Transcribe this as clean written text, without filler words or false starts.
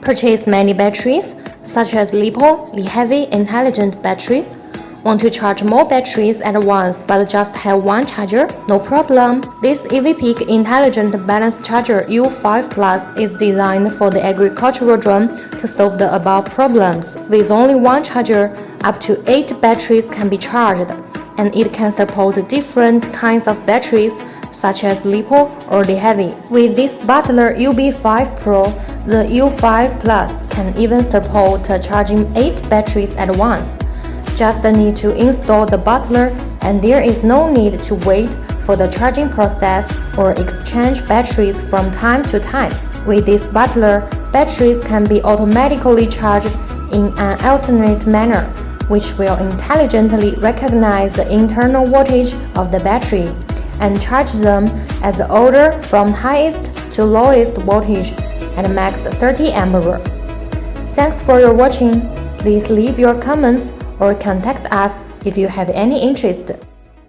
Purchase many batteries, such as LiPo, Li-Heavy Intelligent Battery. Want to charge more batteries at once but just have one charger? No problem. This EV-Peak Intelligent Balance Charger UB5 Plus is designed for the agricultural drone to solve the above problems. With only one charger, up to 8 batteries can be charged, and it can support different kinds of batteries such as LiPo or Li-Heavy. With this Butler UB5 Pro, the UB5 Plus can even support charging 8 batteries at once. Just need to install the Butler, and there is no need to wait for the charging process or exchange batteries from time to time. With this Butler, batteries can be automatically charged in an alternate manner, which will intelligently recognize the internal voltage of the battery and charge them as the order from highest to lowest voltage at max 30 ampere. Thanks for your watching. Please leave your comments or contact us if you have any interest.